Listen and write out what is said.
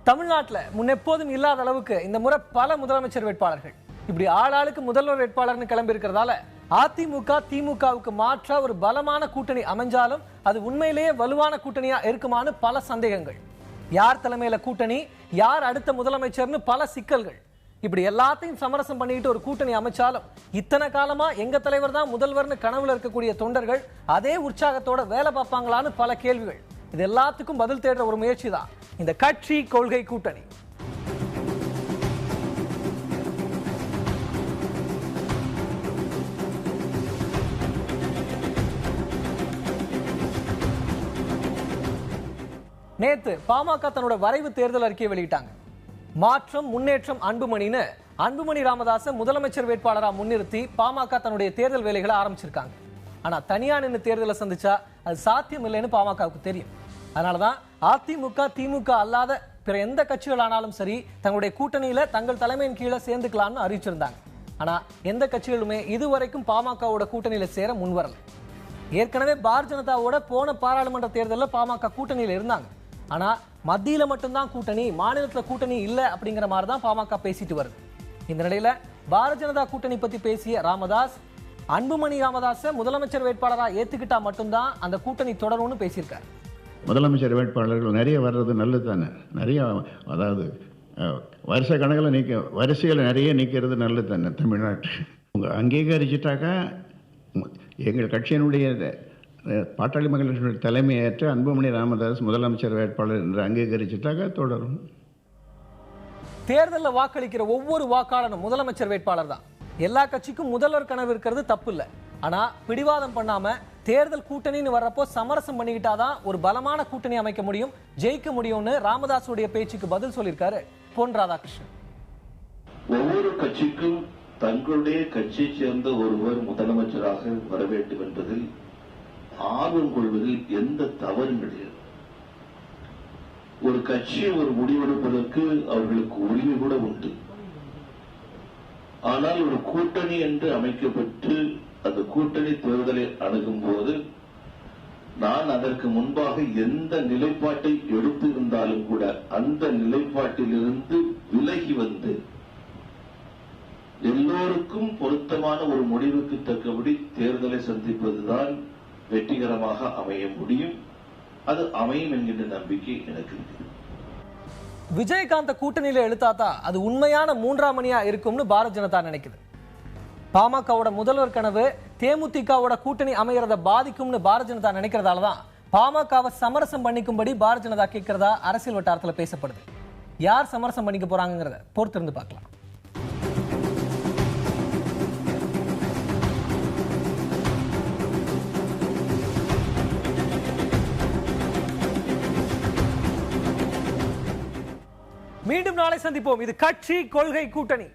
தமிழ்நாட்டில் முன்னெப்போதும் இல்லாத அளவுக்கு இந்த முறை பல முதலமைச்சர் வேட்பாளர்கள் இப்படி ஆளாளுக்கு முதல்வர் வேட்பாளர்னு கிளம்பி இருக்கிறதால அதிமுக திமுகவுக்கு மாற்றா ஒரு பலமான கூட்டணி அமைஞ்சாலும் அது உண்மையிலேயே வலுவான கூட்டணியா இருக்குமான்னு பல சந்தேகங்கள். யார் தலைமையில கூட்டணி, யார் அடுத்த முதலமைச்சர்னு பல சிக்கல்கள். இப்படி எல்லாத்தையும் சமரசம் பண்ணிட்டு ஒரு கூட்டணி அமைச்சாலும் இத்தனை காலமா எங்க தலைவர் தான் முதல்வர்னு கனவுல இருக்கக்கூடிய தொண்டர்கள் அதே உற்சாகத்தோட வேலை பார்ப்பாங்களான்னு பல கேள்விகள். இது எல்லாத்துக்கும் பதில் தேடுற ஒரு முயற்சி தான் இந்த கட்சி கொள்கை கூட்டணி. நேத்து பாமக தன்னோட வரைவு தேர்தல் அறிக்கையை வெளியிட்டாங்க. மாற்றம் முன்னேற்றம் அன்புமணின்னு அன்புமணி ராமதாஸை முதலமைச்சர் வேட்பாளரா முன்னிறுத்தி பாமக தன்னுடைய தேர்தல் வேலைகளை ஆரம்பிச்சிருக்காங்க. ஆனா தனியா நின்று தேர்தலை சந்திச்சா அது சாத்தியம் இல்லைன்னு பாமகவுக்கு தெரியும். அதனாலதான் அதிமுக திமுக அல்லாத பிற எந்த கட்சிகள் ஆனாலும் சரி தங்களுடைய கூட்டணியில தங்கள் தலைமையின் கீழே சேர்ந்துக்கலாம்னு அறிவிச்சிருந்தாங்க. ஆனா எந்த கட்சிகளுமே இதுவரைக்கும் பாமகவோட கூட்டணியில சேர முன்வரல. ஏற்கனவே பாரதிய ஜனதாவோட போன பாராளுமன்ற தேர்தலில் பாமக கூட்டணியில இருந்தாங்க. ஆனா மத்தியில மட்டும்தான் கூட்டணி, மாநிலத்துல கூட்டணி இல்ல அப்படிங்கிற மாதிரி தான் பாமக பேசிட்டு வருது. இந்த நிலையில பாரதிய ஜனதா கூட்டணி பத்தி பேசிய ராமதாஸ் அன்புமணி ராமதாஸை முதலமைச்சர் வேட்பாளரா ஏத்துக்கிட்டா மட்டும்தான் அந்த கூட்டணி தொடரும்னு பேசியிருக்காரு. முதலமைச்சர் வேட்பாளர்கள் நிறைய வர்றது நல்லது தானே. நிறைய, அதாவது வருஷ கணக்கில் வரிசையில் நிறைய நிற்கிறது நல்லது தானே. தமிழ்நாட்டு அங்கீகரிச்சிட்டாக்கா எங்கள் கட்சியினுடைய பாட்டாளி மக்கள் தலைமையேற்ற அன்புமணி ராமதாஸ் முதலமைச்சர் வேட்பாளர் என்று அங்கீகரிச்சிட்டாக்கா தொடரும். தேர்தலில் வாக்களிக்கிற ஒவ்வொரு வாக்காளரும் முதலமைச்சர் வேட்பாளர் தான். எல்லா கட்சிக்கும் முதல்வர் கனவு இருக்கிறது தப்பு இல்லை. ஆனா பிடிவாதம் பண்ணாம தேர்தல் கூட்டணின்னு வர்றப்போ சமரசம் பண்ணிக்கிட்டாதான் ஒரு பலமான கூட்டணி அமைக்க முடியும், ஜெயிக்க முடியும்னு ராமதாஸுடைய பேச்சுக்கு பதில் சொல்லியிருக்காரு பொன் ராதாகிருஷ்ணன். ஒவ்வொரு கட்சிக்கும் தங்களுடைய கட்சியை சேர்ந்த ஒருவர் முதலமைச்சராக வர வேண்டும் என்பதில் ஆர்வம் கொள்வதில் எந்த தவறும் கிடையாது. ஒரு கட்சி ஒரு முடிவெடுப்பதற்கு அவர்களுக்கு உரிமை கூட உண்டு. ஆனால் ஒரு கூட்டணி என்று அமைக்கப்பட்டு அந்த கூட்டணி தேர்தலை அணுகும் போது நான் அதற்கு முன்பாக எந்த நிலைப்பாட்டை எடுத்திருந்தாலும் கூட அந்த நிலைப்பாட்டிலிருந்து விலகி வந்து எல்லோருக்கும் பொருத்தமான ஒரு முடிவுக்கு தக்கபடி தேர்தலை சந்திப்பதுதான் வெற்றிகரமாக அமைய முடியும். அது அமையும் என்கின்ற நம்பிக்கை எனக்கு இருக்கு. விஜயகாந்த கூட்டணியில எழுத்தாத்தா அது உண்மையான மூன்றாம் மணியா இருக்கும்னு பாரதிய ஜனதா நினைக்குது. பாமகவோட முதல்வர் கனவு தேமுதிகவோட கூட்டணி அமைகிறத பாதிக்கும்னு பாரதிய ஜனதா நினைக்கிறதாலதான் பாமகவை சமரசம் பண்ணிக்கும்படி பாரதிய ஜனதா கேட்கிறதா அரசியல் வட்டாரத்தில் பேசப்படுது. யார் சமரசம் பண்ணிக்க போறாங்கிறத பொறுத்திருந்து பார்க்கலாம். மீண்டும் நாளை சந்திப்போம். இது கட்சி கொள்கை கூட்டணி.